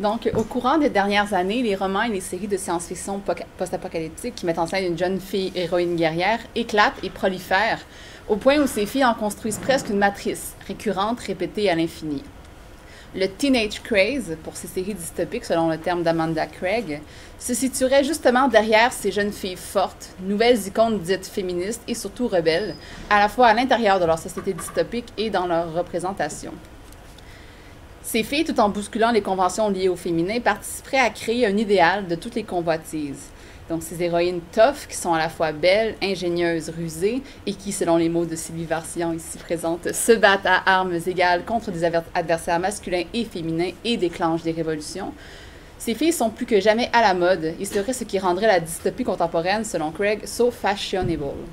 Donc, au courant des dernières années, les romans et les séries de science-fiction post-apocalyptique qui mettent en scène une jeune fille héroïne guerrière éclatent et prolifèrent, au point où ces filles en construisent presque une matrice, récurrente, répétée à l'infini. Le teenage craze, pour ces séries dystopiques selon le terme d'Amanda Craig, se situerait justement derrière ces jeunes filles fortes, nouvelles icônes dites féministes et surtout rebelles, à la fois à l'intérieur de leur société dystopique et dans leur représentation. Ces filles, tout en bousculant les conventions liées au féminin, participeraient à créer un idéal de toutes les convoitises. Donc, ces héroïnes tough, qui sont à la fois belles, ingénieuses, rusées, et qui, selon les mots de Sylvie Varsian ici présente, se battent à armes égales contre des adversaires masculins et féminins et déclenchent des révolutions. Ces filles sont plus que jamais à la mode et seraient ce qui rendrait la dystopie contemporaine, selon Craig, so fashionable.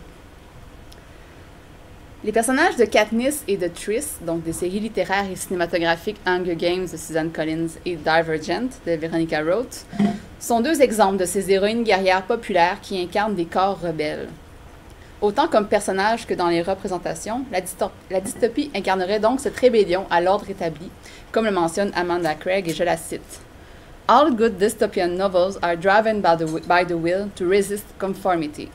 Les personnages de Katniss et de Triss, donc des séries littéraires et cinématographiques Hunger Games de Suzanne Collins et Divergent de Veronica Roth, sont deux exemples de ces héroïnes guerrières populaires qui incarnent des corps rebelles. Autant comme personnages que dans les représentations, la dystopie incarnerait donc cette rébellion à l'ordre établi, comme le mentionne Amanda Craig, et je la cite. « All good dystopian novels are driven by the will to resist conformity. »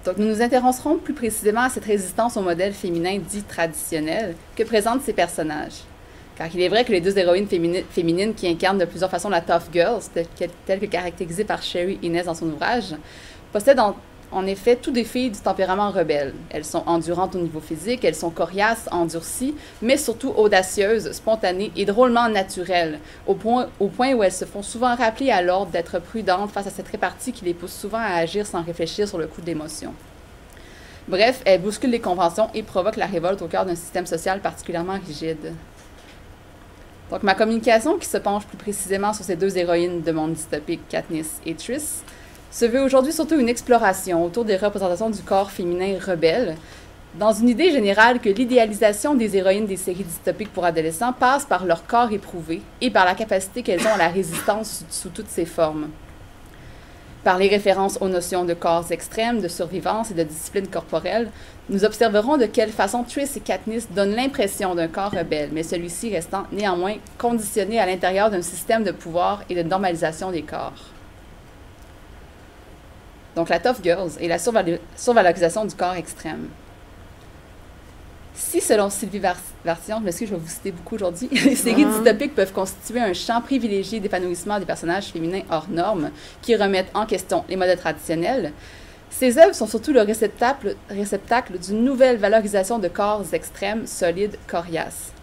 Donc, nous nous intéresserons plus précisément à cette résistance au modèle féminin dit traditionnel que présentent ces personnages. Car il est vrai que les deux héroïnes féminines qui incarnent de plusieurs façons la tough girl, telle que caractérisée par Sherry Innes dans son ouvrage, possèdent en effet tous des filles du tempérament rebelle. Elles sont endurantes au niveau physique, elles sont coriaces, endurcies, mais surtout audacieuses, spontanées et drôlement naturelles, au point où elles se font souvent rappeler à l'ordre d'être prudentes face à cette répartie qui les pousse souvent à agir sans réfléchir sur le coup de l'émotion. Bref, elles bousculent les conventions et provoquent la révolte au cœur d'un système social particulièrement rigide. Donc, ma communication, qui se penche plus précisément sur ces deux héroïnes de monde dystopique, Katniss et Triss, se veut aujourd'hui surtout une exploration autour des représentations du corps féminin rebelle, dans une idée générale que l'idéalisation des héroïnes des séries dystopiques pour adolescents passe par leur corps éprouvé et par la capacité qu'elles ont à la résistance sous toutes ses formes. Par les références aux notions de corps extrêmes, de survivance et de discipline corporelle, nous observerons de quelle façon Triss et Katniss donnent l'impression d'un corps rebelle, mais celui-ci restant néanmoins conditionné à l'intérieur d'un système de pouvoir et de normalisation des corps. Donc, la Tough Girls et la survalorisation du corps extrême. Si, selon Sylvie Varsian, je m'excuse, je vais vous citer beaucoup aujourd'hui, les séries dystopiques peuvent constituer un champ privilégié d'épanouissement des personnages féminins hors normes qui remettent en question les modèles traditionnels, ces œuvres sont surtout le réceptacle d'une nouvelle valorisation de corps extrêmes, solides, coriaces.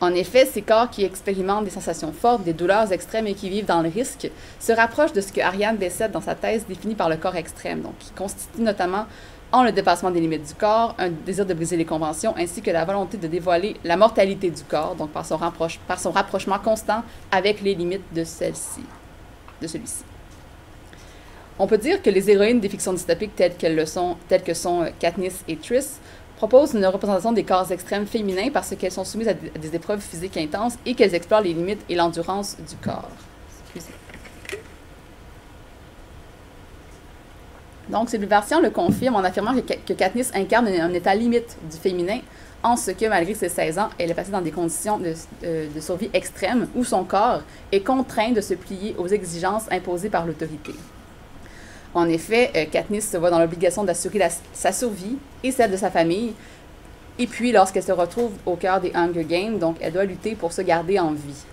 En effet, ces corps qui expérimentent des sensations fortes, des douleurs extrêmes et qui vivent dans le risque se rapprochent de ce que Ariane Bessette, dans sa thèse, définit par le corps extrême, donc qui constitue notamment en le dépassement des limites du corps, un désir de briser les conventions, ainsi que la volonté de dévoiler la mortalité du corps, donc par son rapprochement constant avec les limites de celui-ci. On peut dire que les héroïnes des fictions dystopiques telles que sont Katniss et Triss, proposent une représentation des corps extrêmes féminins parce qu'elles sont soumises à des épreuves physiques intenses et qu'elles explorent les limites et l'endurance du corps. Excusez. Donc, Sylvie Varsian le confirme en affirmant que Katniss incarne un état limite du féminin, en ce que, malgré ses 16 ans, elle est passée dans des conditions de survie extrêmes où son corps est contraint de se plier aux exigences imposées par l'autorité. En effet, Katniss se voit dans l'obligation d'assurer sa survie et celle de sa famille. Et puis, lorsqu'elle se retrouve au cœur des Hunger Games, donc elle doit lutter pour se garder en vie.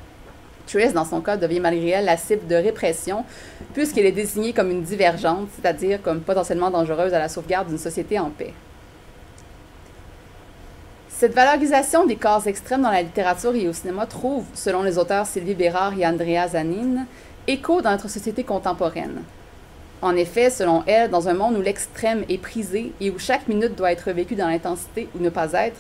Triss, dans son cas, devient malgré elle la cible de répression, puisqu'elle est désignée comme une divergente, c'est-à-dire comme potentiellement dangereuse à la sauvegarde d'une société en paix. Cette valorisation des corps extrêmes dans la littérature et au cinéma trouve, selon les auteurs Sylvie Bérard et Andrea Zanin, écho dans notre société contemporaine. En effet, selon elle, dans un monde où l'extrême est prisé et où chaque minute doit être vécue dans l'intensité ou ne pas être,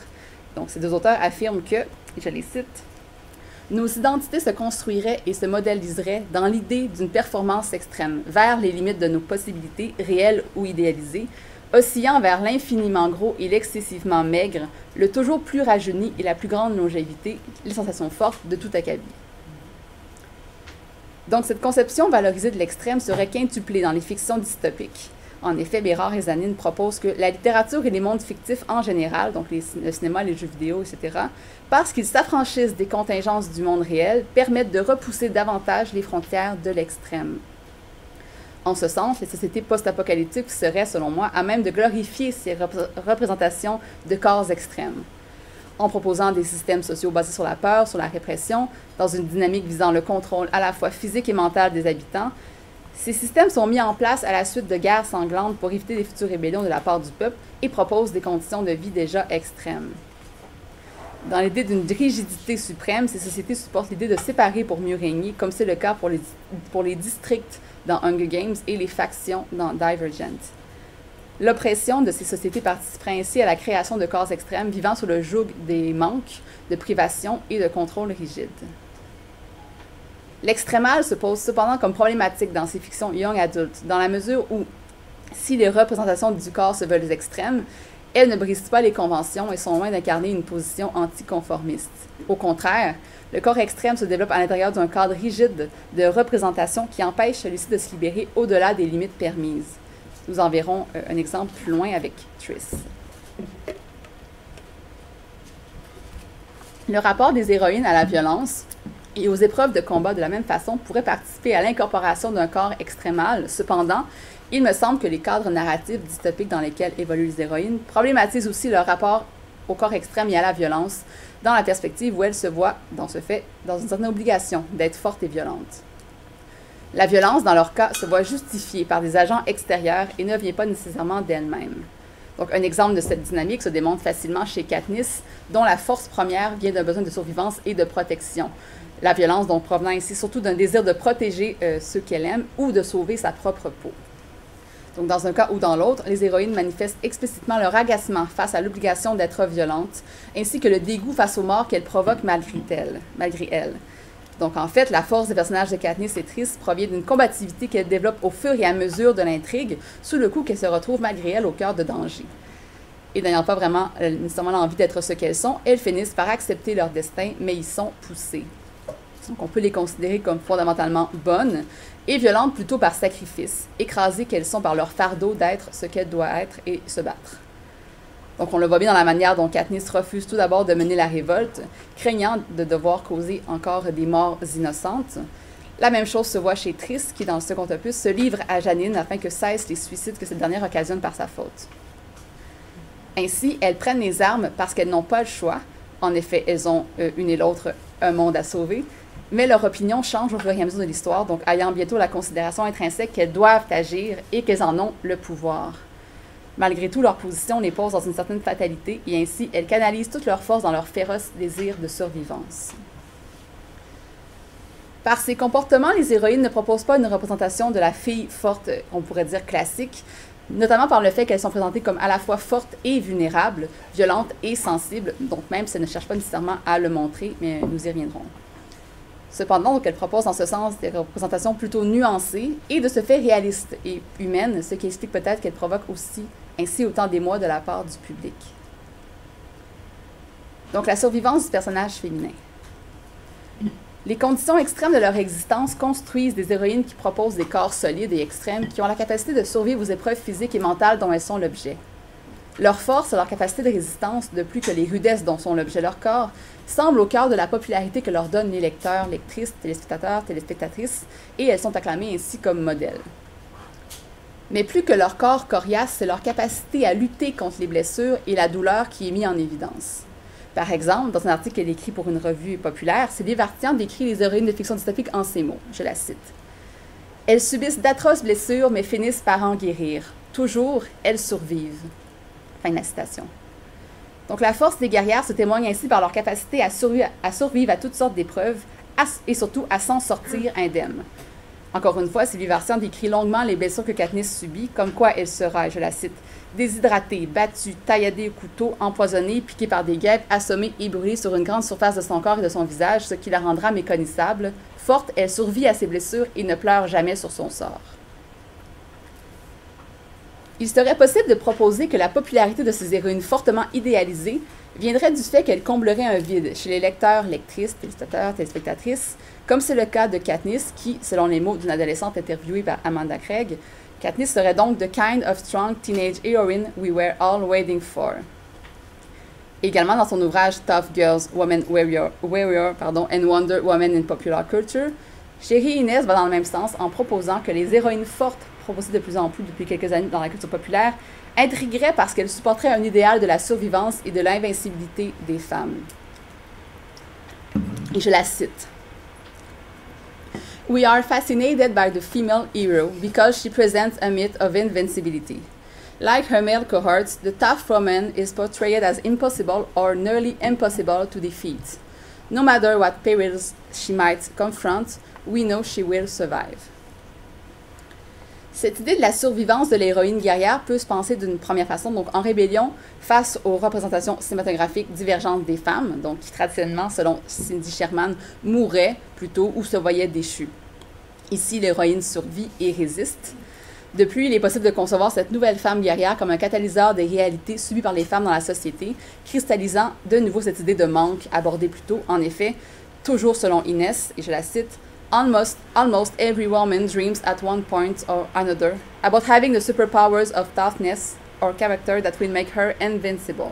donc ces deux auteurs affirment que, et je les cite, « Nos identités se construiraient et se modéliseraient dans l'idée d'une performance extrême, vers les limites de nos possibilités, réelles ou idéalisées, oscillant vers l'infiniment gros et l'excessivement maigre, le toujours plus rajeuni et la plus grande longévité, les sensations fortes de tout acabit. » Donc, cette conception valorisée de l'extrême serait quintuplée dans les fictions dystopiques. En effet, Bérard et Zanine proposent que la littérature et les mondes fictifs en général, donc le cinéma, les jeux vidéo, etc., parce qu'ils s'affranchissent des contingences du monde réel, permettent de repousser davantage les frontières de l'extrême. En ce sens, les sociétés post-apocalyptiques seraient, selon moi, à même de glorifier ces représentations de corps extrêmes. En proposant des systèmes sociaux basés sur la peur, sur la répression, dans une dynamique visant le contrôle à la fois physique et mental des habitants, ces systèmes sont mis en place à la suite de guerres sanglantes pour éviter des futures rébellions de la part du peuple et proposent des conditions de vie déjà extrêmes. Dans l'idée d'une rigidité suprême, ces sociétés supportent l'idée de séparer pour mieux régner, comme c'est le cas pour les districts dans Hunger Games et les factions dans Divergent. L'oppression de ces sociétés participerait ainsi à la création de corps extrêmes vivant sous le joug des manques, de privation et de contrôle rigide. L'extrémal se pose cependant comme problématique dans ces fictions young adultes, dans la mesure où, si les représentations du corps se veulent extrêmes, elles ne brisent pas les conventions et sont loin d'incarner une position anticonformiste. Au contraire, le corps extrême se développe à l'intérieur d'un cadre rigide de représentation qui empêche celui-ci de se libérer au-delà des limites permises. Nous en verrons un exemple plus loin avec Triss. Le rapport des héroïnes à la violence et aux épreuves de combat de la même façon pourrait participer à l'incorporation d'un corps extrémal. Cependant, il me semble que les cadres narratifs dystopiques dans lesquels évoluent les héroïnes problématisent aussi leur rapport au corps extrême et à la violence, dans la perspective où elles se voient, dans ce fait, dans une certaine obligation d'être fortes et violentes. La violence, dans leur cas, se voit justifiée par des agents extérieurs et ne vient pas nécessairement d'elle-même. Donc, un exemple de cette dynamique se démontre facilement chez Katniss, dont la force première vient d'un besoin de survivance et de protection. La violence, donc, provenant ici surtout d'un désir de protéger ceux qu'elle aime ou de sauver sa propre peau. Donc, dans un cas ou dans l'autre, les héroïnes manifestent explicitement leur agacement face à l'obligation d'être violentes, ainsi que le dégoût face aux morts qu'elles provoquent malgré elles. Donc, en fait, la force des personnages de Katniss et Triss provient d'une combativité qu'elles développent au fur et à mesure de l'intrigue, sous le coup qu'elles se retrouvent malgré elles au cœur de danger. Et n'ayant pas vraiment nécessairement l'envie d'être ce qu'elles sont, elles finissent par accepter leur destin, mais y sont poussées. Donc, on peut les considérer comme fondamentalement bonnes et violentes plutôt par sacrifice, écrasées qu'elles sont par leur fardeau d'être ce qu'elles doivent être et se battre. Donc, on le voit bien dans la manière dont Katniss refuse tout d'abord de mener la révolte, craignant de devoir causer encore des morts innocentes. La même chose se voit chez Triss, qui, dans le second opus, se livre à Janine afin que cessent les suicides que cette dernière occasionne par sa faute. Ainsi, elles prennent les armes parce qu'elles n'ont pas le choix. En effet, elles ont, une et l'autre, un monde à sauver, mais leur opinion change au fur et à mesure de l'histoire, donc ayant bientôt la considération intrinsèque qu'elles doivent agir et qu'elles en ont le pouvoir. Malgré tout, leur position les pose dans une certaine fatalité, et ainsi, elles canalisent toute leur force dans leur féroce désir de survivance. Par ces comportements, les héroïnes ne proposent pas une représentation de la fille forte, on pourrait dire classique, notamment par le fait qu'elles sont présentées comme à la fois fortes et vulnérables, violentes et sensibles, donc même si elles ne cherchent pas nécessairement à le montrer, mais nous y reviendrons. Cependant, donc, elle propose en ce sens des représentations plutôt nuancées et de ce fait réalistes et humaines, ce qui explique peut-être qu'elle provoque aussi ainsi autant d'émoi de la part du public. Donc, la survivance du personnage féminin. Les conditions extrêmes de leur existence construisent des héroïnes qui proposent des corps solides et extrêmes qui ont la capacité de survivre aux épreuves physiques et mentales dont elles sont l'objet. Leur force et leur capacité de résistance, de plus que les rudesses dont sont l'objet leur corps, semblent au cœur de la popularité que leur donnent les lecteurs, lectrices, téléspectateurs, téléspectatrices, et elles sont acclamées ainsi comme modèles. Mais plus que leur corps coriace, c'est leur capacité à lutter contre les blessures et la douleur qui est mise en évidence. Par exemple, dans un article qu'elle écrit pour une revue populaire, Sylvie Vartan décrit les héroïnes de fiction dystopique en ces mots, je la cite. « Elles subissent d'atroces blessures, mais finissent par en guérir. Toujours, elles survivent. » Fin de la citation. Donc, la force des guerrières se témoigne ainsi par leur capacité à survivre à toutes sortes d'épreuves et surtout à s'en sortir indemnes. Encore une fois, Sylvie Vartan décrit longuement les blessures que Katniss subit, comme quoi elle sera, je la cite, déshydratée, battue, tailladée au couteau, empoisonnée, piquée par des guêpes, assommée et brûlée sur une grande surface de son corps et de son visage, ce qui la rendra méconnaissable. Forte, elle survit à ses blessures et ne pleure jamais sur son sort. Il serait possible de proposer que la popularité de ces héroïnes fortement idéalisées viendrait du fait qu'elles combleraient un vide chez les lecteurs, lectrices, téléspectateurs, téléspectatrices, comme c'est le cas de Katniss qui, selon les mots d'une adolescente interviewée par Amanda Craig, Katniss serait donc the kind of strong teenage heroine we were all waiting for. Également dans son ouvrage Tough Girls, Women Warrior and Wonder Woman in Popular Culture, Sherry Innes va dans le même sens en proposant que les héroïnes fortes, proposées de plus en plus depuis quelques années dans la culture populaire, intrigueraient parce qu'elles supporteraient un idéal de la survivance et de l'invincibilité des femmes. Et je la cite. We are fascinated by the female hero because she presents a myth of invincibility. Like her male cohorts, the tough woman is portrayed as impossible or nearly impossible to defeat. No matter what perils she might confront, we know she will survive. Cette idée de la survivance de l'héroïne guerrière peut se penser d'une première façon, donc en rébellion face aux représentations cinématographiques divergentes des femmes, donc qui traditionnellement, selon Cindy Sherman, mouraient plutôt ou se voyaient déchues. Ici, l'héroïne survit et résiste. Depuis, il est possible de concevoir cette nouvelle femme guerrière comme un catalyseur des réalités subies par les femmes dans la société, cristallisant de nouveau cette idée de manque abordée plus tôt. En effet, toujours selon Innes, et je la cite, Almost every woman dreams at one point or another about having the superpowers of toughness or character that will make her invincible.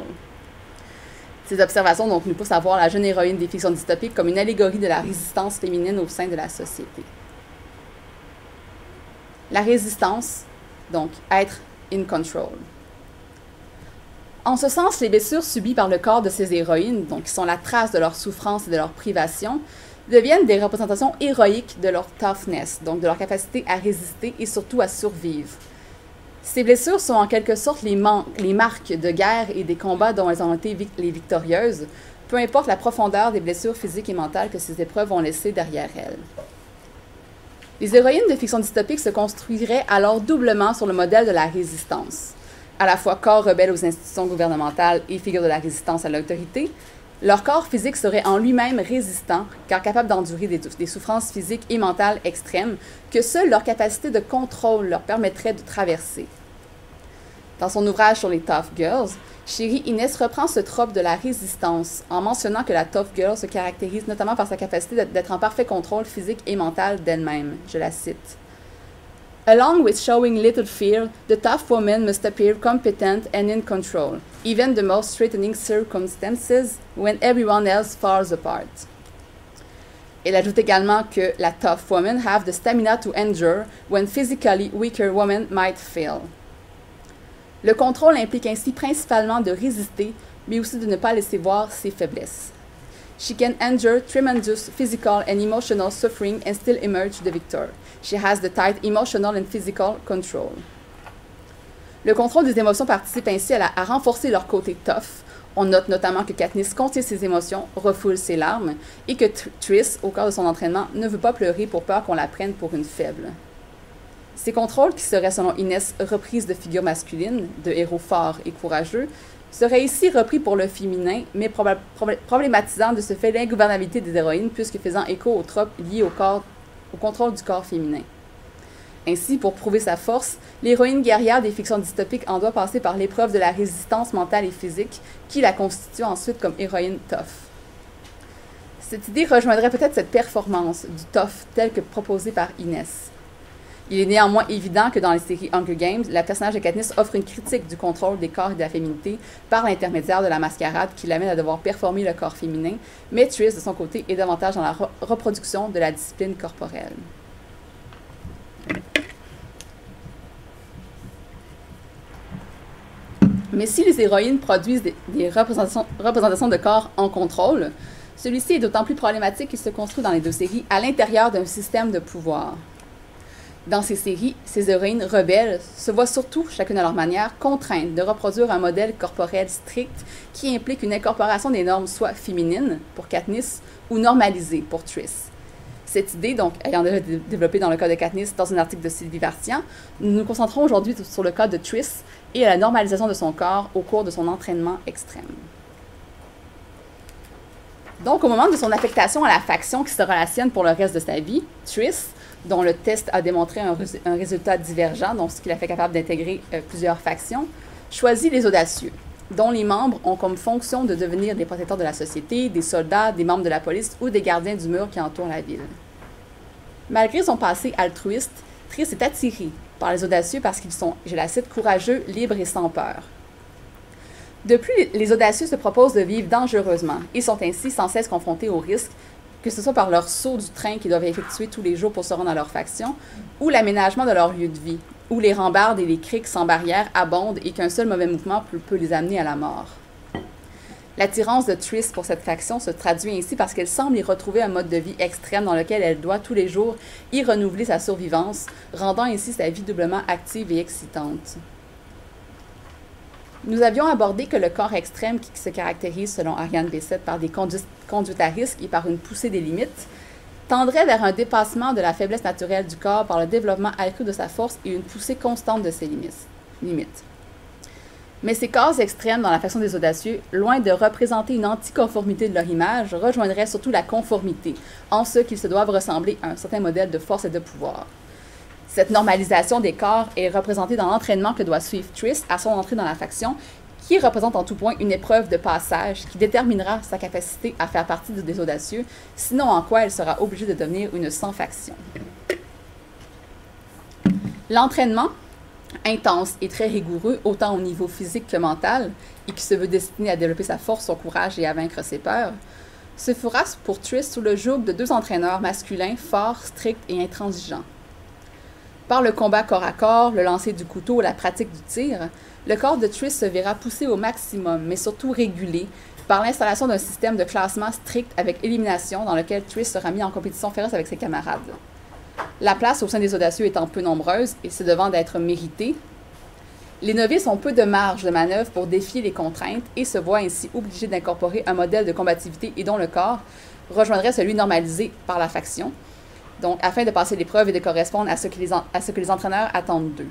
Ces observations donc nous poussent à voir la jeune héroïne des fictions dystopiques comme une allégorie de la résistance féminine au sein de la société. La résistance, donc être in control. En ce sens, les blessures subies par le corps de ces héroïnes, donc qui sont la trace de leur souffrance et de leur privation, deviennent des représentations héroïques de leur toughness, donc de leur capacité à résister et surtout à survivre. Ces blessures sont en quelque sorte les marques de guerre et des combats dont elles ont été les victorieuses, peu importe la profondeur des blessures physiques et mentales que ces épreuves ont laissées derrière elles. Les héroïnes de fiction dystopique se construiraient alors doublement sur le modèle de la résistance. À la fois corps rebelle aux institutions gouvernementales et figure de la résistance à l'autorité, leur corps physique serait en lui-même résistant, car capable d'endurer des souffrances physiques et mentales extrêmes que seule leur capacité de contrôle leur permettrait de traverser. Dans son ouvrage sur les Tough Girls, Sherry Innes reprend ce trope de la résistance en mentionnant que la Tough Girl se caractérise notamment par sa capacité d'être en parfait contrôle physique et mental d'elle-même. Je la cite. Along with showing little fear, the tough woman must appear competent and in control, even the most threatening circumstances when everyone else falls apart. Elle ajoute également que la tough woman have the stamina to endure when physically weaker women might fail. Le contrôle implique ainsi principalement de résister, mais aussi de ne pas laisser voir ses faiblesses. She can endure tremendous physical and emotional suffering and still emerge the victor. She has the tight emotional and physical control. Le contrôle des émotions participe ainsi à renforcer leur côté tough. On note notamment que Katniss contient ses émotions, refoule ses larmes, et que Triss, au cours de son entraînement, ne veut pas pleurer pour peur qu'on la prenne pour une faible. Ces contrôles, qui seraient selon Innes reprises de figures masculines, de héros forts et courageux, seraient ici repris pour le féminin, mais problématisant de ce fait l'ingouvernabilité des héroïnes, puisque faisant écho aux tropes liés au contrôle du corps féminin. Ainsi, pour prouver sa force, l'héroïne guerrière des fictions dystopiques en doit passer par l'épreuve de la résistance mentale et physique, qui la constitue ensuite comme héroïne tough. Cette idée rejoindrait peut-être cette performance du tough telle que proposée par Innes. Il est néanmoins évident que dans les séries Hunger Games, la personnage de Katniss offre une critique du contrôle des corps et de la féminité par l'intermédiaire de la mascarade qui l'amène à devoir performer le corps féminin, mais Triss, de son côté, est davantage dans la reproduction de la discipline corporelle. Mais si les héroïnes produisent des représentations de corps en contrôle, celui-ci est d'autant plus problématique qu'il se construit dans les deux séries à l'intérieur d'un système de pouvoir. Dans ces séries, ces héroïnes rebelles se voient surtout, chacune à leur manière, contraintes de reproduire un modèle corporel strict qui implique une incorporation des normes soit féminines, pour Katniss, ou normalisées, pour Triss. Cette idée, donc, ayant déjà été développée dans le cas de Katniss dans un article de Sylvie Vartian, nous nous concentrons aujourd'hui sur le cas de Triss et à la normalisation de son corps au cours de son entraînement extrême. Donc, au moment de son affectation à la faction qui sera la sienne pour le reste de sa vie, Triss, dont le test a démontré un résultat divergent, donc ce qui l'a fait capable d'intégrer plusieurs factions, choisit les audacieux, dont les membres ont comme fonction de devenir des protecteurs de la société, des soldats, des membres de la police ou des gardiens du mur qui entourent la ville. Malgré son passé altruiste, Triss est attirée par les audacieux parce qu'ils sont, je la cite, courageux, libres et sans peur. De plus, les audacieux se proposent de vivre dangereusement et sont ainsi sans cesse confrontés aux risques, que ce soit par leur saut du train qu'ils doivent effectuer tous les jours pour se rendre à leur faction, ou l'aménagement de leur lieu de vie, où les rambardes et les criques sans barrière abondent et qu'un seul mauvais mouvement peut les amener à la mort. L'attirance de Triss pour cette faction se traduit ainsi parce qu'elle semble y retrouver un mode de vie extrême dans lequel elle doit tous les jours y renouveler sa survivance, rendant ainsi sa vie doublement active et excitante. Nous avions abordé que le corps extrême qui se caractérise, selon Ariane Bessette, par des conduites à risque et par une poussée des limites, tendrait vers un dépassement de la faiblesse naturelle du corps par le développement accru de sa force et une poussée constante de ses limites. Mais ces corps extrêmes dans la faction des audacieux, loin de représenter une anticonformité de leur image, rejoindraient surtout la conformité, en ce qu'ils se doivent ressembler à un certain modèle de force et de pouvoir. Cette normalisation des corps est représentée dans l'entraînement que doit suivre Triss à son entrée dans la faction, qui représente en tout point une épreuve de passage qui déterminera sa capacité à faire partie des audacieux, sinon en quoi elle sera obligée de devenir une sans-faction. L'entraînement, intense et très rigoureux, autant au niveau physique que mental, et qui se veut destiné à développer sa force, son courage et à vaincre ses peurs, se fera pour Triss sous le joug de deux entraîneurs masculins forts, stricts et intransigeants. Par le combat corps à corps, le lancer du couteau et la pratique du tir, le corps de Triss se verra poussé au maximum, mais surtout régulé, par l'installation d'un système de classement strict avec élimination dans lequel Triss sera mis en compétition féroce avec ses camarades. La place au sein des audacieux étant peu nombreuse et se devant d'être méritée, les novices ont peu de marge de manœuvre pour défier les contraintes et se voient ainsi obligés d'incorporer un modèle de combativité et dont le corps rejoindrait celui normalisé par la faction, donc afin de passer l'épreuve et de correspondre à ce que les entraîneurs attendent d'eux.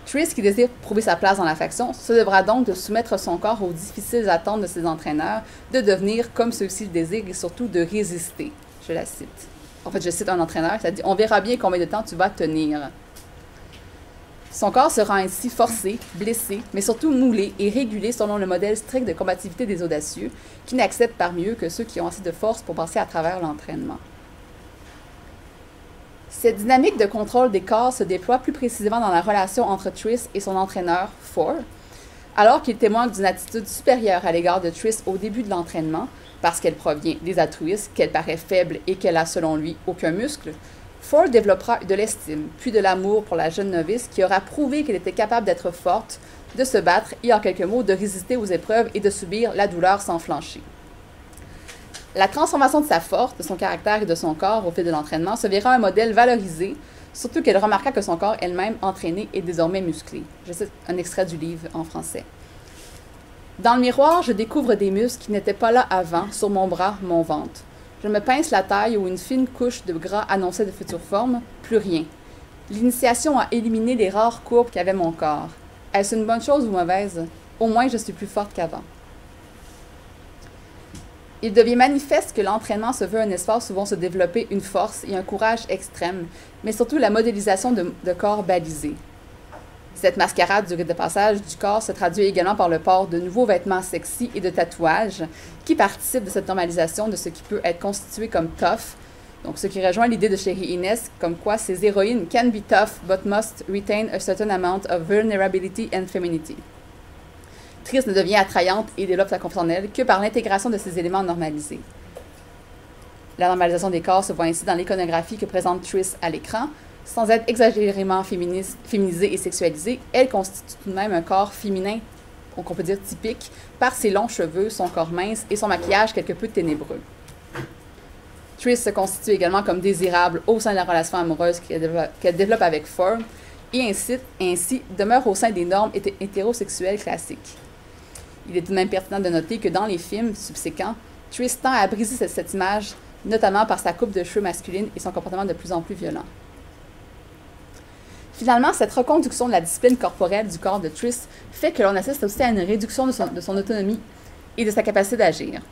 Triss, qui désire prouver sa place dans la faction, se devra donc de soumettre son corps aux difficiles attentes de ses entraîneurs, de devenir comme ceux-ci le désirent et surtout de résister. Je la cite. En fait, je cite un entraîneur, ça dit « On verra bien combien de temps tu vas tenir ». Son corps sera ainsi forcé, blessé, mais surtout moulé et régulé selon le modèle strict de combativité des audacieux, qui n'acceptent parmi eux que ceux qui ont assez de force pour passer à travers l'entraînement. Cette dynamique de contrôle des corps se déploie plus précisément dans la relation entre Triss et son entraîneur, Four, alors qu'il témoigne d'une attitude supérieure à l'égard de Triss au début de l'entraînement, parce qu'elle provient des altruistes, qu'elle paraît faible et qu'elle a, selon lui, aucun muscle. Four développera de l'estime, puis de l'amour pour la jeune novice qui aura prouvé qu'elle était capable d'être forte, de se battre et, en quelques mots, de résister aux épreuves et de subir la douleur sans flancher. La transformation de sa force, de son caractère et de son corps au fil de l'entraînement se verra un modèle valorisé, surtout qu'elle remarqua que son corps elle-même entraîné est désormais musclé. Je cite un extrait du livre en français. Dans le miroir, je découvre des muscles qui n'étaient pas là avant, sur mon bras, mon ventre. Je me pince la taille où une fine couche de gras annonçait de futures formes, plus rien. L'initiation a éliminé les rares courbes qu'avait mon corps. Est-ce une bonne chose ou mauvaise? Au moins, je suis plus forte qu'avant. Il devient manifeste que l'entraînement se veut un espace où vont se développer une force et un courage extrême, mais surtout la modélisation de corps balisés. Cette mascarade du rite de passage du corps se traduit également par le port de nouveaux vêtements sexy et de tatouages qui participent de cette normalisation de ce qui peut être constitué comme tough, donc ce qui rejoint l'idée de Sherry Innes comme quoi ces héroïnes can be tough but must retain a certain amount of vulnerability and femininity. Triss ne devient attrayante et développe sa confiance en elle que par l'intégration de ces éléments normalisés. La normalisation des corps se voit ainsi dans l'iconographie que présente Triss à l'écran. Sans être exagérément féminisée et sexualisée, elle constitue tout de même un corps féminin, donc on peut dire typique, par ses longs cheveux, son corps mince et son maquillage quelque peu ténébreux. Triss se constitue également comme désirable au sein de la relation amoureuse qu'elle développe avec Four et ainsi demeure au sein des normes hétérosexuelles classiques. Il est tout de même pertinent de noter que dans les films subséquents, Triss tend à briser cette image, notamment par sa coupe de cheveux masculine et son comportement de plus en plus violent. Finalement, cette reconduction de la discipline corporelle du corps de Triss fait que l'on assiste aussi à une réduction de son autonomie et de sa capacité d'agir.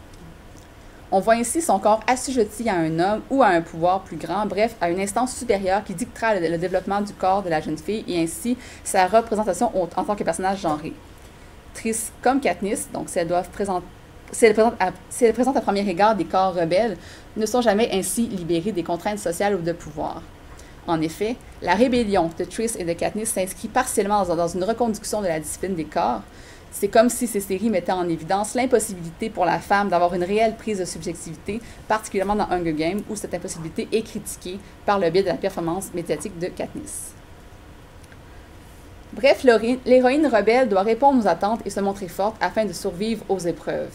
On voit ainsi son corps assujetti à un homme ou à un pouvoir plus grand, bref, à une instance supérieure qui dictera le développement du corps de la jeune fille et ainsi sa représentation en tant que personnage genré. Triss, comme Katniss, donc si elle présente à premier égard des corps rebelles, ne sont jamais ainsi libérés des contraintes sociales ou de pouvoir. En effet, la rébellion de Triss et de Katniss s'inscrit partiellement dans une reconduction de la discipline des corps. C'est comme si ces séries mettaient en évidence l'impossibilité pour la femme d'avoir une réelle prise de subjectivité, particulièrement dans Hunger Games, où cette impossibilité est critiquée par le biais de la performance médiatique de Katniss. Bref, l'héroïne rebelle doit répondre aux attentes et se montrer forte afin de survivre aux épreuves.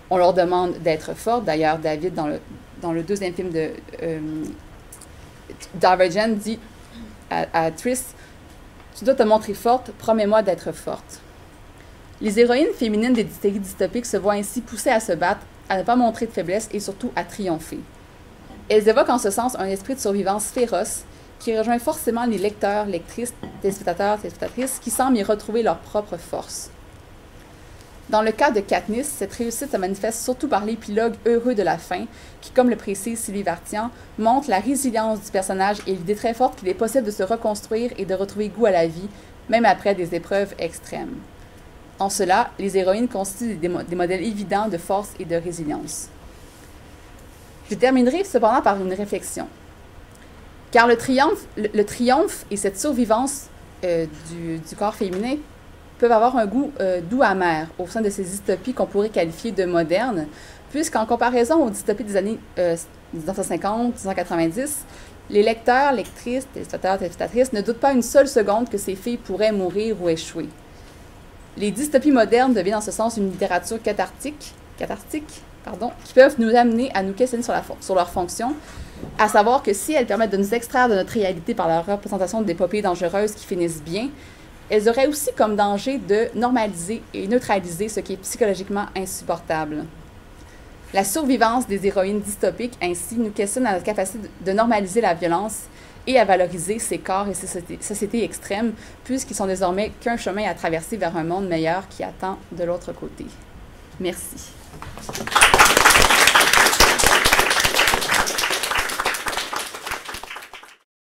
On leur demande d'être forte. D'ailleurs, David, dans le deuxième film de Divergent, dit à Triss, « Tu dois te montrer forte, promets-moi d'être forte. » Les héroïnes féminines des séries dystopiques se voient ainsi poussées à se battre, à ne pas montrer de faiblesse et surtout à triompher. Elles évoquent en ce sens un esprit de survivance féroce qui rejoint forcément les lecteurs, lectrices, téléspectateurs, téléspectatrices qui semblent y retrouver leur propre force. Dans le cas de Katniss, cette réussite se manifeste surtout par l'épilogue heureux de la fin, qui, comme le précise Sylvie Vartan, montre la résilience du personnage et l'idée très forte qu'il est possible de se reconstruire et de retrouver goût à la vie, même après des épreuves extrêmes. En cela, les héroïnes constituent des modèles évidents de force et de résilience. Je terminerai cependant par une réflexion. Car le triomphe et cette survivance du corps féminin peuvent avoir un goût doux amer au sein de ces dystopies qu'on pourrait qualifier de modernes, puisqu'en comparaison aux dystopies des années 1950, 1990, les lecteurs, lectrices, téléspectateurs, téléspectatrices ne doutent pas une seule seconde que ces filles pourraient mourir ou échouer. Les dystopies modernes deviennent en ce sens une littérature cathartique, qui peuvent nous amener à nous questionner sur leur fonction, à savoir que si elles permettent de nous extraire de notre réalité par leur représentation d'épopées dangereuses qui finissent bien, elles auraient aussi comme danger de normaliser et neutraliser ce qui est psychologiquement insupportable. La survivance des héroïnes dystopiques, ainsi, nous questionne à notre capacité de normaliser la violence et à valoriser ces corps et ces sociétés extrêmes, puisqu'ils sont désormais qu'un chemin à traverser vers un monde meilleur qui attend de l'autre côté. Merci.